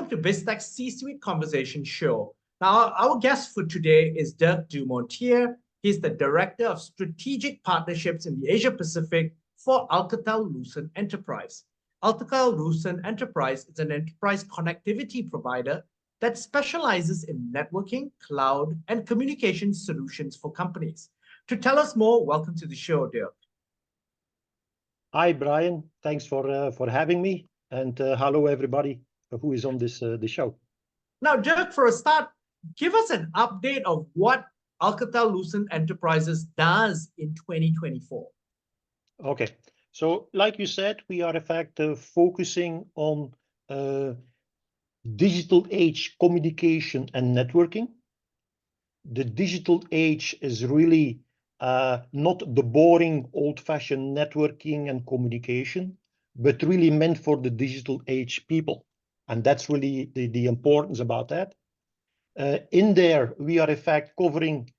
Welcome to Biztech's C-Suite Conversation Show. Now, our guest for today is Dirk Dumortier. He's the Director of Strategic Partnerships in the Asia Pacific for Alcatel-Lucent Enterprise. Alcatel-Lucent Enterprise is an enterprise connectivity provider that specializes in networking, cloud, and communication solutions for companies. To tell us more, welcome to the show, Dirk. Hi, Brian. Thanks for having me, and hello everybody who is on this show. Now, Dirk, for a start, give us an update of what Alcatel-Lucent Enterprises does in 2024. Okay, so like you said, we are in fact focusing on digital age communication and networking. The digital age is really not the boring old-fashioned networking and communication, but really meant for the digital age people. And that's really the importance about that. In there, we are in fact covering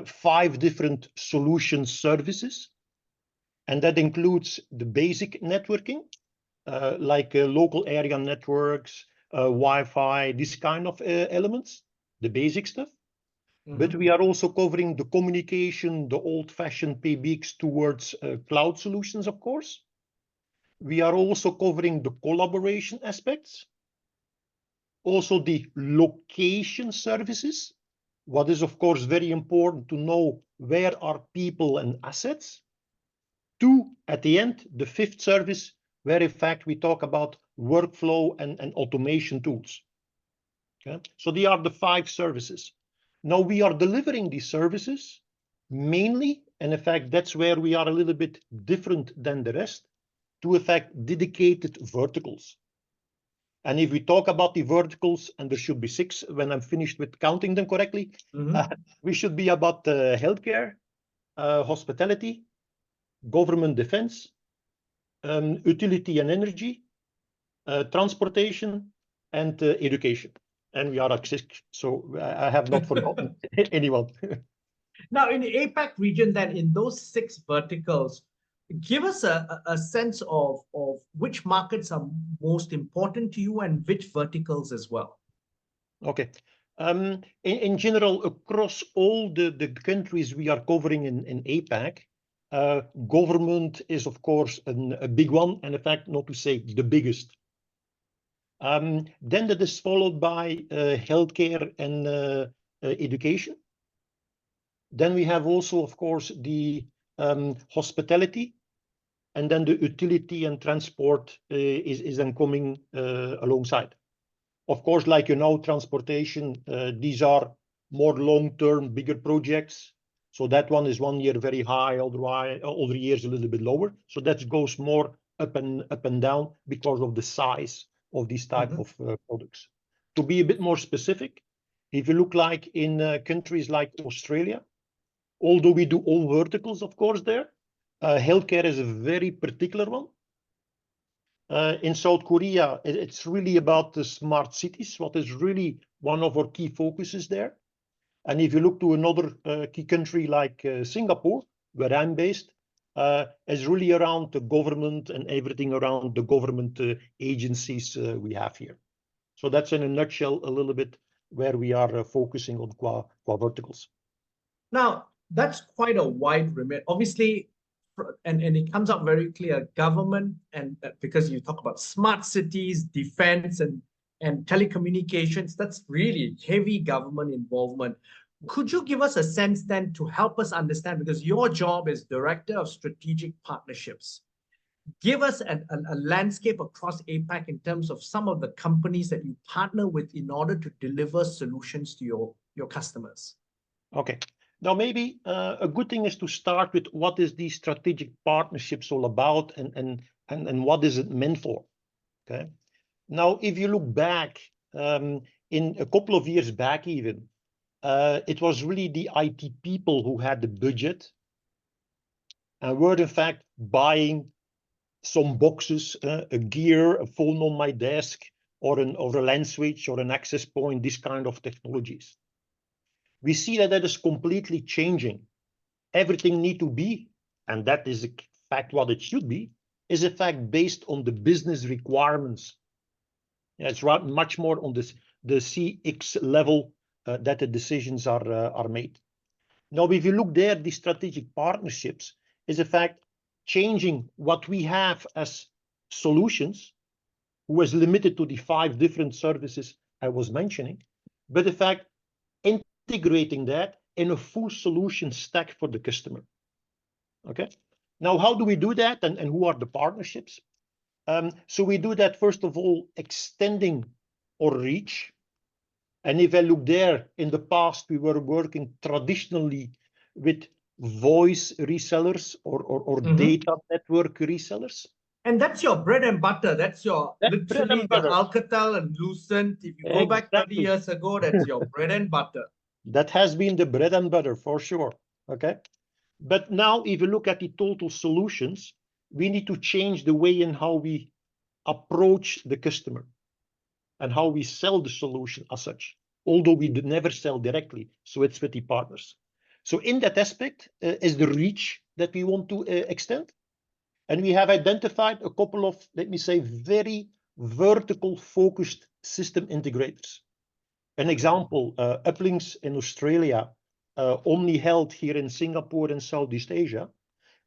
5 different solution services. And that includes the basic networking, like local area networks, Wi-Fi, this kind of elements, the basic stuff. But we are also covering the communication, the old-fashioned PBX towards cloud solutions, of course. We are also covering the collaboration aspects. Also the location services. What is, of course, very important to know where are people and assets. 2, at the end, the 5th service, where in fact we talk about workflow and automation tools. Okay? So they are the 5 services. Now we are delivering these services mainly, and in fact, that's where we are a little bit different than the rest, to in fact dedicated verticals. And if we talk about the verticals, and there should be 6 when I'm finished with counting them correctly, we should be about healthcare, hospitality, government defense, utility and energy, transportation, and education. And we are at 6, so I have not forgotten anyone. Now, in the APAC region, then, in those 6 verticals, give us a sense of which markets are most important to you and which verticals as well. Okay. In general, across all the countries we are covering in APAC, government is, of course, a big one, and in fact, not to say the biggest. Then that is followed by healthcare and education. Then we have also, of course, the hospitality, and then the utility and transport is then coming alongside. Of course, like you know, transportation, these are more long-term, bigger projects. So that one is 1 year very high, other years a little bit lower. So that goes more up and down because of the size of these type of products. To be a bit more specific, if you look like in countries like Australia, although we do all verticals, of course, there, healthcare is a very particular one. In South Korea, it's really about the smart cities, what is really one of our key focuses there. And if you look to another key country like Singapore, where I'm based, is really around the government and everything around the government agencies we have here. So that's in a nutshell a little bit where we are focusing on qua verticals. Now, that's quite a wide remit. Obviously, and it comes out very clear, government, and because you talk about smart cities, defense, and telecommunications, that's really heavy government involvement. Could you give us a sense then to help us understand, because your job is Director of Strategic Partnerships. Give us a landscape across APAC in terms of some of the companies that you partner with in order to deliver solutions to your customers. Okay. Now, maybe a good thing is to start with what is these strategic partnerships all about and what is it meant for, okay? Now, if you look back in a couple of years back even, it was really the IT people who had the budget and were in fact buying some boxes, a gear, a phone on my desk, or a LAN switch or an access point, this kind of technologies. We see that is completely changing. Everything need to be, and that is in fact what it should be, is in fact based on the business requirements Yeah, it's right, much more on this the CX level that the decisions are made. Now, if you look there, the strategic partnerships is in fact changing what we have as solutions, who was limited to the 5 different services I was mentioning, but in fact integrating that in a full solution stack for the customer. Okay. Now, how do we do that, and who are the partnerships? So we do that, first of all, extending our reach. And if I look there, in the past, we were working traditionally with voice resellers or data network resellers. And that's your bread and butter. That's your literally the Alcatel and Lucent. If you go back 30 years ago, that's your bread and butter. That has been the bread and butter for sure. Okay. But now, if you look at the total solutions, we need to change the way in how we approach the customer and how we sell the solution as such, although we never sell directly. So it's with the partners. So in that aspect is the reach that we want to extend. And we have identified a couple of, let me say, very vertical focused system integrators. An example, Uplinks in Australia, OmniHealth here in Singapore and Southeast Asia,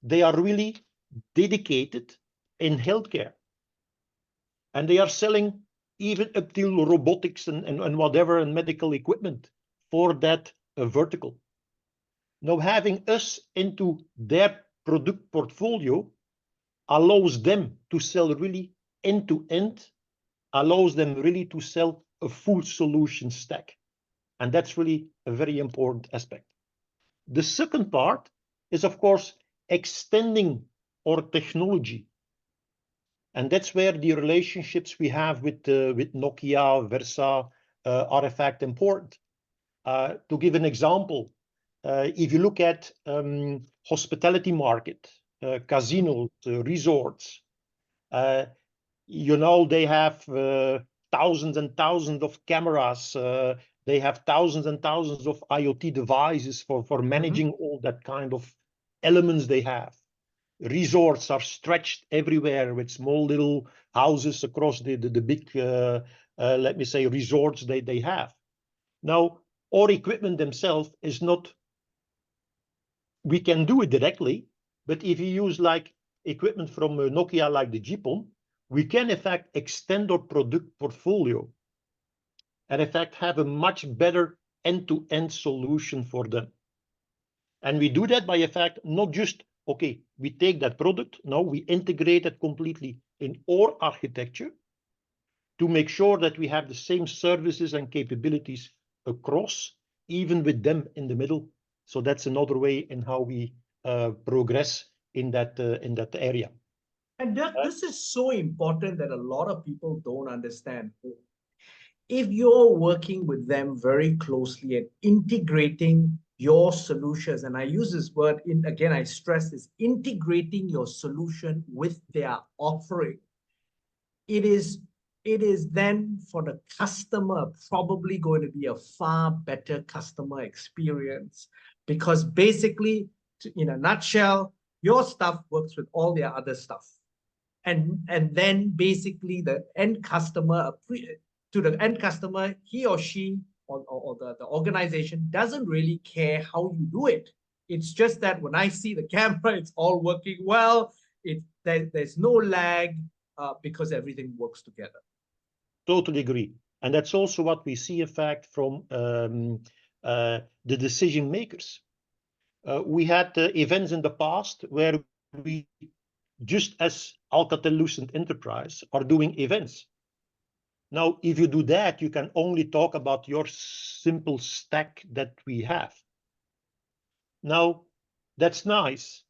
they are really dedicated in healthcare. And they are selling even up till robotics and whatever and medical equipment for that vertical. Now, having us into their product portfolio allows them to sell really end-to-end, allows them really to sell a full solution stack. And that's really a very important aspect. The second part is, of course, extending our technology. And that's where the relationships we have with Nokia, Versa are in fact important. To give an example, if you look at hospitality market, casinos, resorts, you know, they have thousands and thousands of cameras. They have thousands and thousands of IoT devices for managing all that kind of elements they have. Resorts are stretched everywhere with small little houses across the big, let me say, resorts they have. Now, our equipment themselves is not, we can do it directly, but if you use like equipment from Nokia, like the GPON, we can in fact extend our product portfolio and in fact have a much better end-to-end solution for them. And we do that by in fact not just, okay, we take that product, now we integrate it completely in our architecture to make sure that we have the same services and capabilities across, even with them in the middle. So that's another way in how we progress in that area. And this is so important that a lot of people don't understand. If you're working with them very closely and integrating your solutions, and I use this word, again, I stress this, integrating your solution with their offering, it is then for the customer probably going to be a far better customer experience, because basically, in a nutshell, your stuff works with all their other stuff. And then basically the end customer, to the end customer, he or she or the organization doesn't really care how you do it. It's just that when I see the camera, it's all working well. There's no lag because everything works together. Totally agree. And that's also what we see, in fact, from the decision makers. We had events in the past where we, just as Alcatel-Lucent Enterprise, are doing events. Now, if you do that, you can only talk about your simple stack that we have. Now, that's nice.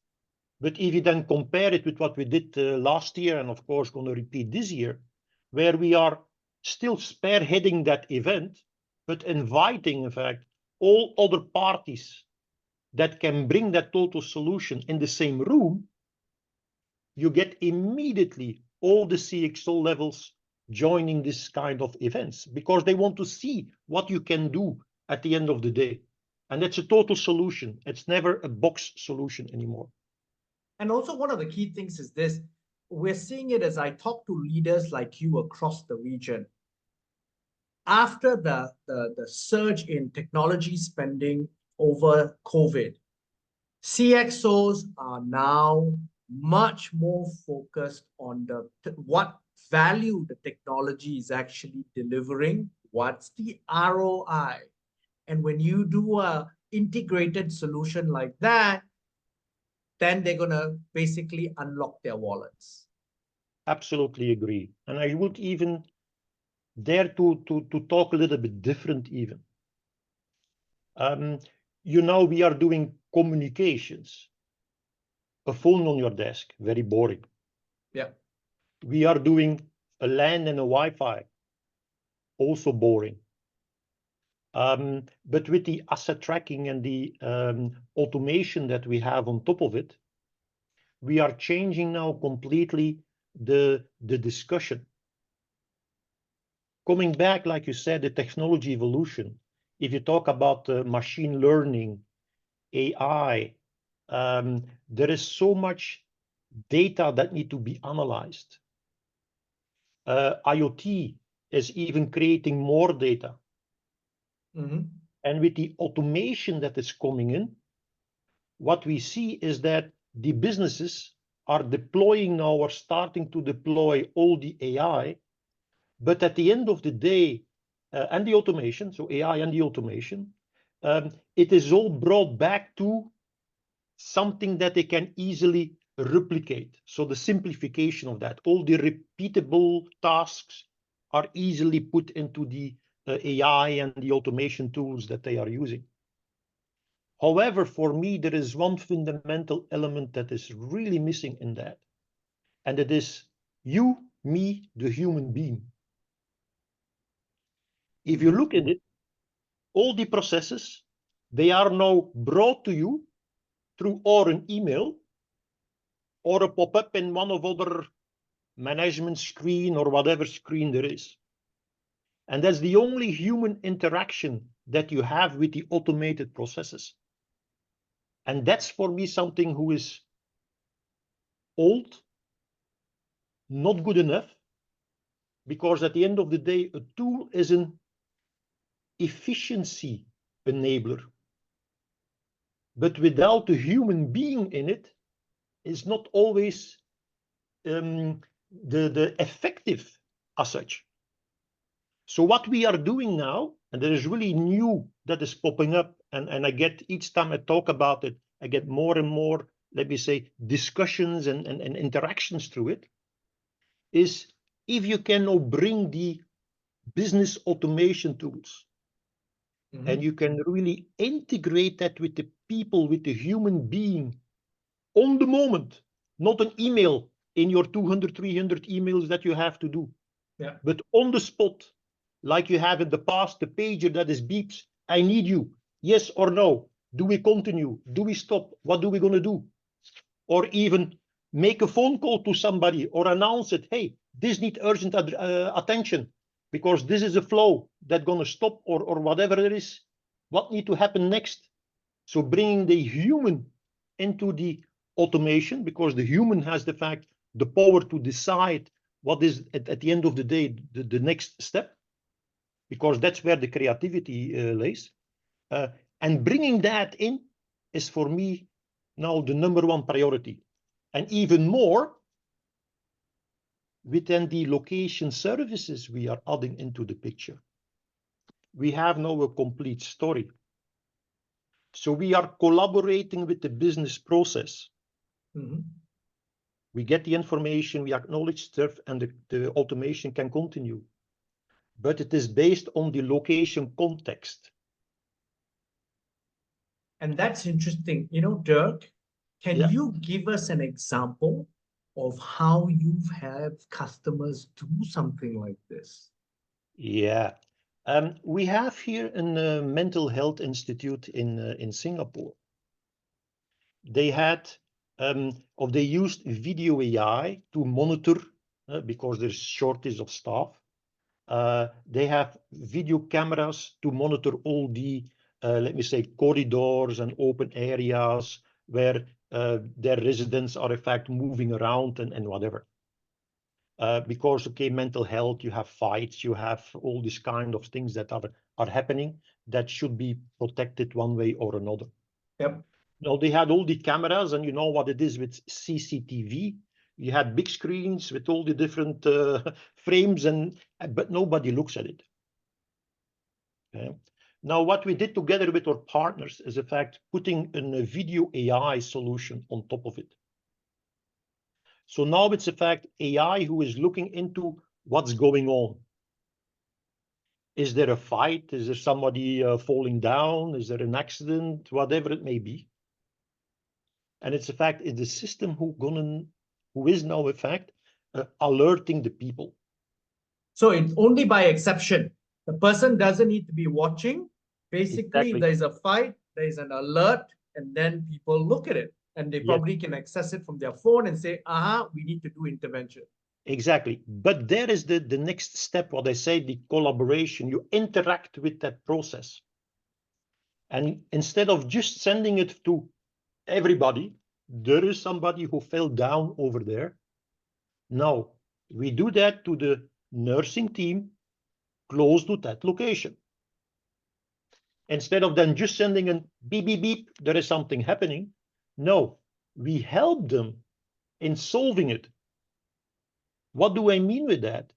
But if you then compare it with what we did last year, and of course going to repeat this year, where we are still spearheading that event, but inviting, in fact, all other parties that can bring that total solution in the same room, you get immediately all the CXO levels joining this kind of events, because they want to see what you can do at the end of the day. And it's a total solution. It's never a box solution anymore. And also one of the key things is this, we're seeing it as I talk to leaders like you across the region. after the surge in technology spending over COVID, CXOs are now much more focused on what value the technology is actually delivering, what's the ROI. And when you do a integrated solution like that, then they're going to basically unlock their wallets. Absolutely agree. And I would even dare to talk a little bit different even. You know, we are doing communications. A phone on your desk, very boring. Yeah. We are doing a LAN and a Wi-Fi, also boring. But with the asset tracking and the automation that we have on top of it, we are changing now completely the discussion. Coming back, like you said, the technology evolution, if you talk about machine learning, AI, there is so much data that need to be analyzed. IoT is even creating more data. Mm-hmm. And with the automation that is coming in, what we see is that the businesses are deploying now or starting to deploy all the AI, but at the end of the day, and the automation, so AI and the automation, it is all brought back to something that they can easily replicate. So the simplification of that, all the repeatable tasks are easily put into the AI and the automation tools that they are using. However, for me, there is one fundamental element that is really missing in that. And it is you, me, the human being. If you look at it, all the processes, they are now brought to you through or an email or a pop-up in one of other management screen or whatever screen there is. And that's the only human interaction that you have with the automated processes. And that's for me something who is old, not good enough, because at the end of the day, a tool is an efficiency enabler. But without a human being in it, it's not always the effective as such. So what we are doing now, and there is really new that is popping up, and I get each time I talk about it, I get more and more, let me say, discussions and interactions through it, is if you can now bring the business automation tools and you can really integrate that with the people, with the human being on the moment, not an email in your 200, 300 emails that you have to do, but on the spot, like you have in the past, the pager that is beeps, I need you, yes or no, do we continue, do we stop, what do we going to do? Or even make a phone call to somebody or announce it, hey, this needs urgent attention because this is a flow that's going to stop or whatever it is, what needs to happen next. So bringing the human into the automation, because the human has the power to decide what is at the end of the day the next step, because that's where the creativity lays. And bringing that in is for me now the #1 priority. And even more within the location services we are adding into the picture. We have now a complete story. So we are collaborating with the business process. We get the information, we acknowledge stuff, and the automation can continue. But it is based on the location context. And that's interesting. You know, Dirk, can you give us an example of how you've had customers do something like this? Yeah. We have here a mental health institute in Singapore. They had, or they used video AI to monitor because there's shortage of staff. They have video cameras to monitor all the, let me say, corridors and open areas where their residents are in fact moving around and whatever. because, okay, mental health, you have fights, you have all these kind of things that are happening that should be protected one way or another. Yep. Now, they had all the cameras, and you know what it is with CCTV. You had big screens with all the different frames, but nobody looks at it. Okay. Now, what we did together with our partners is, in fact, putting a video AI solution on top of it. So now it's, in fact, AI who is looking into what's going on. Is there a fight? Is there somebody falling down? Is there an accident? Whatever it may be. And it's, in fact, it's the system who is now, in fact, alerting the people. So it's only by exception. The person doesn't need to be watching. Basically, Exactly. there's a fight, there's an alert, and then people look at it. And they probably can access it from their phone and say, we need to do intervention. Exactly. But there is the next step, what I say, the collaboration. You interact with that process. And instead of just sending it to everybody, there is somebody who fell down over there. Now, we do that to the nursing team close to that location. Instead of then just sending a beep, beep, beep, there is something happening. No, we help them in solving it. What do I mean with that?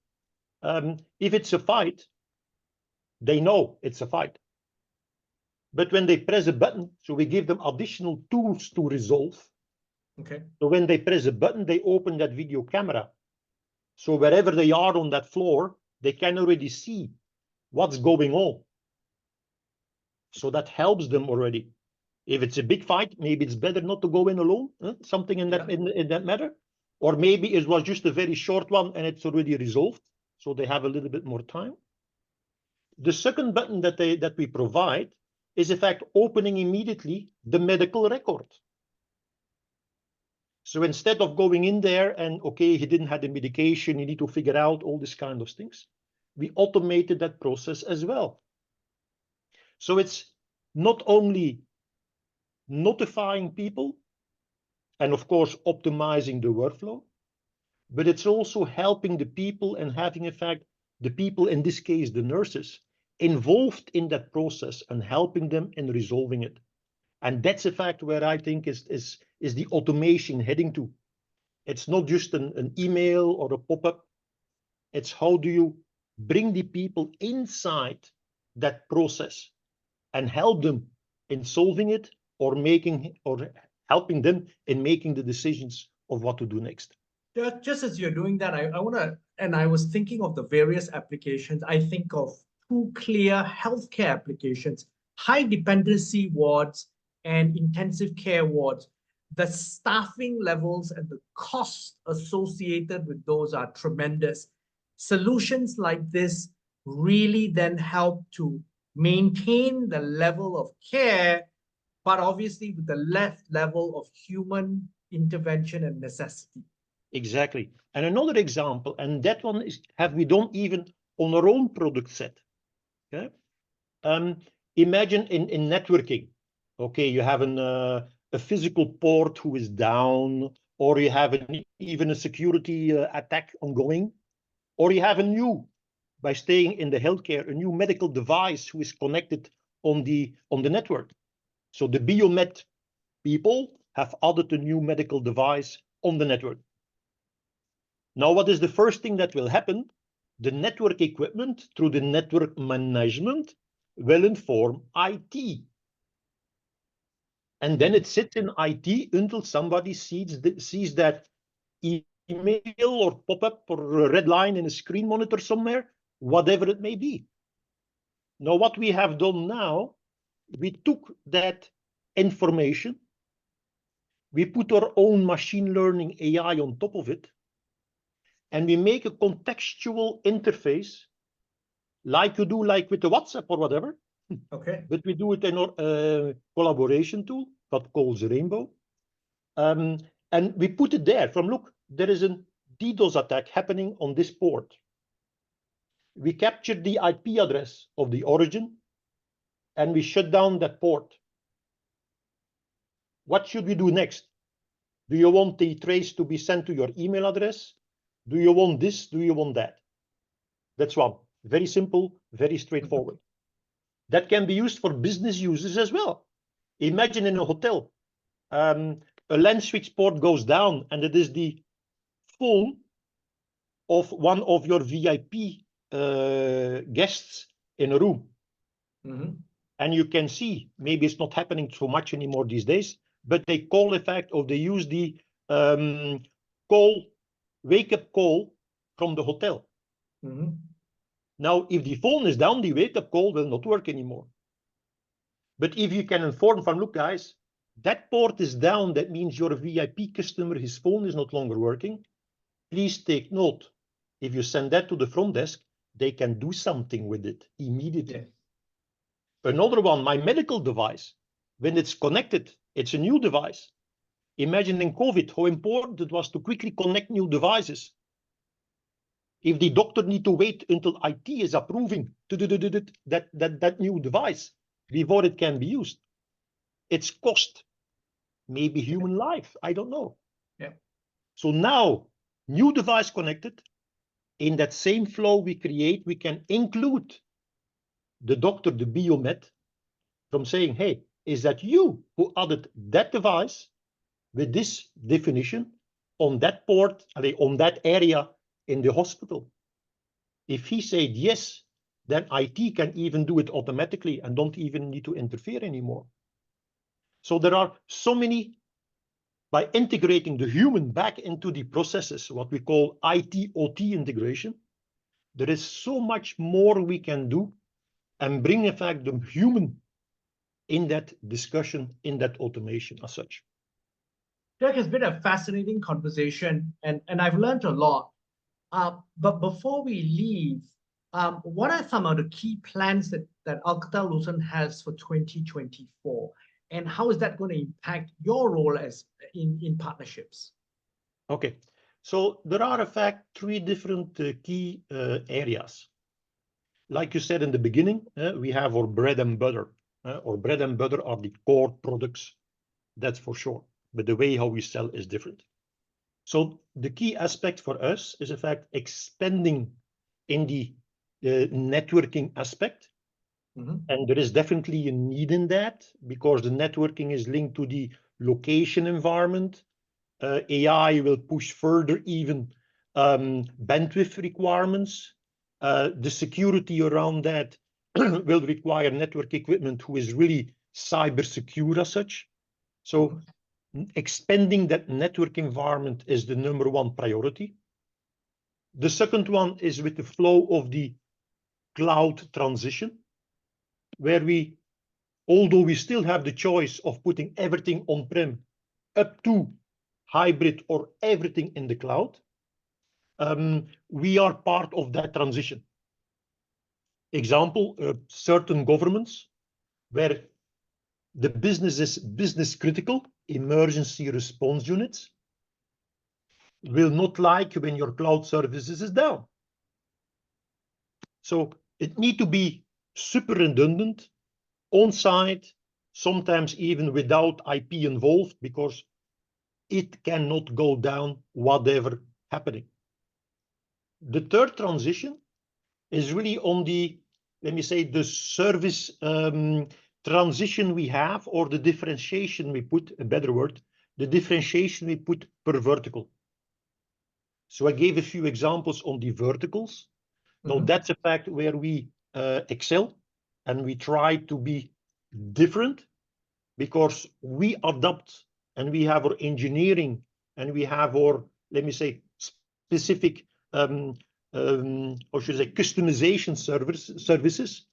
If it's a fight, they know it's a fight. But when they press a button, so we give them additional tools to resolve. Okay. So when they press a button, they open that video camera. So wherever they are on that floor, they can already see what's going on. So that helps them already. If it's a big fight, maybe it's better not to go in alone, something in that in that matter. Or maybe it was just a very short one and it's already resolved, so they have a little bit more time. The second button that we provide is, in fact, opening immediately the medical record. So instead of going in there and, okay, he didn't have the medication, you need to figure out all these kind of things, we automated that process as well. So it's not only notifying people and, of course, optimizing the workflow, but it's also helping the people and having, in fact, the people, in this case, the nurses, involved in that process and helping them in resolving it. And that's, in fact, where I think is the automation heading to. It's not just an email or a pop-up. It's how do you bring the people inside that process and help them in solving it or helping them in making the decisions of what to do next. Just as you're doing that, I want to, and I was thinking of the various applications. I think of two clear healthcare applications, high dependency wards and intensive care wards. The staffing levels and the costs associated with those are tremendous. Solutions like this really then help to maintain the level of care, but obviously with the left level of human intervention and necessity. Exactly. And another example, and that one is have we done even on our own product set. Okay. Imagine in networking. Okay, you have a physical port who is down, or you have even a security attack ongoing, or you have by staying in the healthcare, a new medical device who is connected on the network. So the biomed people have added a new medical device on the network. Now, what is the first thing that will happen? The network equipment, through the network management, will inform IT. And then it sits in IT until somebody sees that email or pop-up or a red line in a screen monitor somewhere, whatever it may be. Now, what we have done now, we took that information, we put our own machine learning AI on top of it, and we make a contextual interface like you do like with the WhatsApp or whatever. Okay. But we do it in our collaboration tool that calls Rainbow. And we put it there from, look, there is a DDoS attack happening on this port. We capture the IP address of the origin and we shut down that port. What should we do next? Do you want the trace to be sent to your email address? Do you want this? Do you want that? That's one. Very simple, very straightforward. That can be used for business users as well. Imagine in a hotel, a LAN switch port goes down and it is the phone of one of your VIP guests in a room. And you can see, maybe it's not happening so much anymore these days, but they call effect, or they use the wake-up call from the hotel. Now, if the phone is down, the wake-up call will not work anymore. But if you can inform from, look, guys, that port is down, that means your VIP customer, his phone is not longer working. Please take note. If you send that to the front desk, they can do something with it immediately. Yeah. Another one, my medical device, when it's connected, it's a new device. Imagine in COVID, how important it was to quickly connect new devices. If the doctor need to wait until IT is approving that new device before it can be used, it's cost, maybe human life, I don't know. Yeah. So now, new device connected, in that same flow we create, we can include the doctor, the biomed, from saying, hey, is that you who added that device with this definition on that port, on that area in the hospital? If he said yes, then IT can even do it automatically and don't even need to interfere anymore. So there are so many, by integrating the human back into the processes, what we call IT-OT integration, there is so much more we can do and bring, in fact, the human in that discussion, in that automation as such. Dirk, has been a fascinating conversation, and I've learned a lot. But before we leave, what are some of the key plans that Alcatel-Lucent has for 2024? And how is that going to impact your role as in partnerships? Okay, so there are, in fact, three different key areas. Like you said in the beginning, we have our bread and butter. Our bread and butter are the core products, that's for sure. But the way how we sell is different. So the key aspect for us is, in fact, expanding in the networking aspect. And there is definitely a need in that because the networking is linked to the location environment. AI will push further even bandwidth requirements. The security around that will require network equipment who is really cyber secure as such. So expanding that network environment is the #1 priority. The second one is with the flow of the cloud transition, where we, although we still have the choice of putting everything on-prem up to hybrid or everything in the cloud, we are part of that transition. Example, certain governments where the business is business critical, emergency response units, will not like when your cloud services is down. So it need to be super redundant, on-site, sometimes even without IP involved, because it cannot go down whatever happening. The third transition is really on the, let me say, the service transition we have, or the differentiation we put, a better word, the differentiation we put per vertical. So I gave a few examples on the verticals. Now that's a fact where we excel and we try to be different because we adapt and we have our engineering and we have our, let me say, specific, or should I say, customization services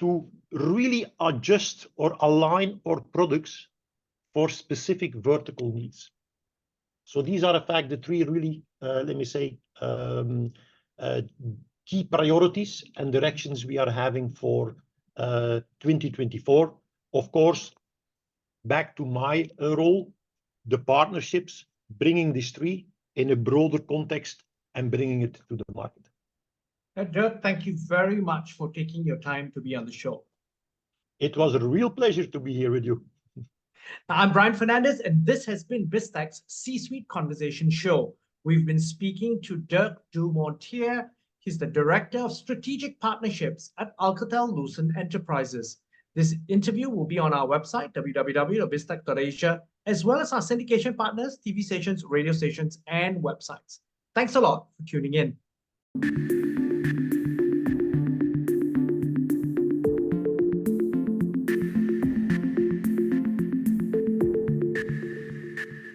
to really adjust or align our products for specific vertical needs. So these are, in fact, the three really, let me say, key priorities and directions we are having for 2024. Of course, back to my role, the partnerships, bringing these three in a broader context and bringing it to the market. Dirk, thank you very much for taking your time to be on the show. It was a real pleasure to be here with you. I'm Brian Fernandez, and this has been Biztech's C-Suite Conversation Show. We've been speaking to Dirk Dumortier. He's the Director of Strategic Partnerships at Alcatel-Lucent Enterprises. This interview will be on our website, www.biztech.asia, as well as our syndication partners, TV stations, radio stations, and websites. Thanks a lot for tuning in.